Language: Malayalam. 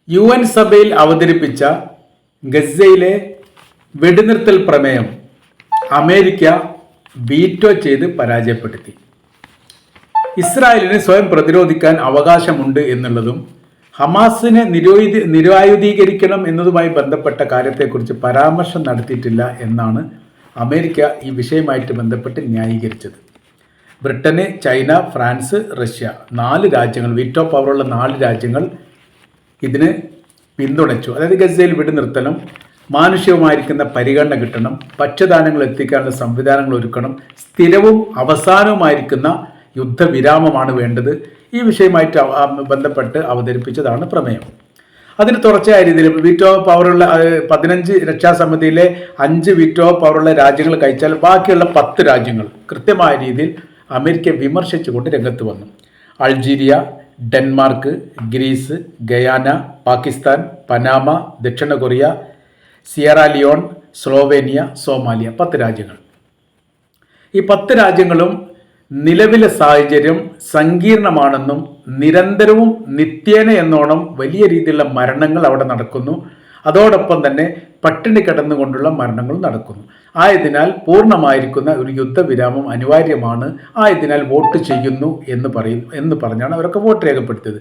UN സഭയിൽ അവതരിപ്പിച്ച ഗസയിലെ വെടിനിർത്തൽ പ്രമേയം അമേരിക്ക വീറ്റോ ചെയ്ത് പരാജയപ്പെടുത്തി. ഇസ്രായേലിന് സ്വയം പ്രതിരോധിക്കാൻ അവകാശമുണ്ട് എന്നുള്ളതും ഹമാസിനെ നിരായുധീകരിക്കണം എന്നതുമായി ബന്ധപ്പെട്ട കാര്യത്തെക്കുറിച്ച് പരാമർശം നടത്തിയിട്ടില്ല എന്നാണ് അമേരിക്ക ഈ വിഷയമായിട്ട് ബന്ധപ്പെട്ട് ന്യായീകരിച്ചത്. ബ്രിട്ടന്, ചൈന, ഫ്രാൻസ്, റഷ്യ 4 രാജ്യങ്ങൾ, വീറ്റോ പവറുള്ള 4 രാജ്യങ്ങൾ ഇതിന് പിന്തുണച്ചു. അതായത് ഗസയിൽ വെടിനിർത്തലും മാനുഷികമായിരിക്കുന്ന പരിഗണന കിട്ടണം, ഭക്ഷ്യധാന്യങ്ങൾ എത്തിക്കാനുള്ള സംവിധാനങ്ങൾ ഒരുക്കണം, സ്ഥിരവും അവസാനവുമായിരിക്കുന്ന യുദ്ധവിരാമമാണ് വേണ്ടത്. ഈ വിഷയമായിട്ട് ബന്ധപ്പെട്ട് അവതരിപ്പിച്ചതാണ് പ്രമേയം. അതിന് തുടർച്ചയായ രീതിയിൽ വീറ്റോ പവറുള്ള 15 രക്ഷാസമിതിയിലെ 5 വീറ്റോ പവറുള്ള രാജ്യങ്ങൾ കഴിച്ചാൽ ബാക്കിയുള്ള 10 രാജ്യങ്ങൾ കൃത്യമായ രീതിയിൽ അമേരിക്ക വിമർശിച്ചുകൊണ്ട് രംഗത്ത് വന്നു. Algeria, Denmark, Greece, Guyana, Pakistan, Panama, ദക്ഷിണ Korea, Sierra Leone, Slovenia, Somalia 10 രാജ്യങ്ങൾ. ഈ 10 രാജ്യങ്ങളും നിലവിലെ സാഹചര്യം സങ്കീർണമാണെന്നും നിരന്തരവും നിത്യേന എന്നോണം വലിയ രീതിയിലുള്ള മരണങ്ങൾ അവിടെ നടക്കുന്നു, അതോടൊപ്പം തന്നെ പട്ടിണി കിടന്നുകൊണ്ടുള്ള മരണങ്ങൾ നടക്കുന്നു. ആയതിനാൽ പൂർണ്ണമായിരിക്കുന്ന ഒരു യുദ്ധവിരാമം അനിവാര്യമാണ്. ആയതിനാൽ വോട്ട് ചെയ്യുന്നു എന്ന് പറഞ്ഞാണ് അവരൊക്കെ വോട്ട് രേഖപ്പെടുത്തിയത്.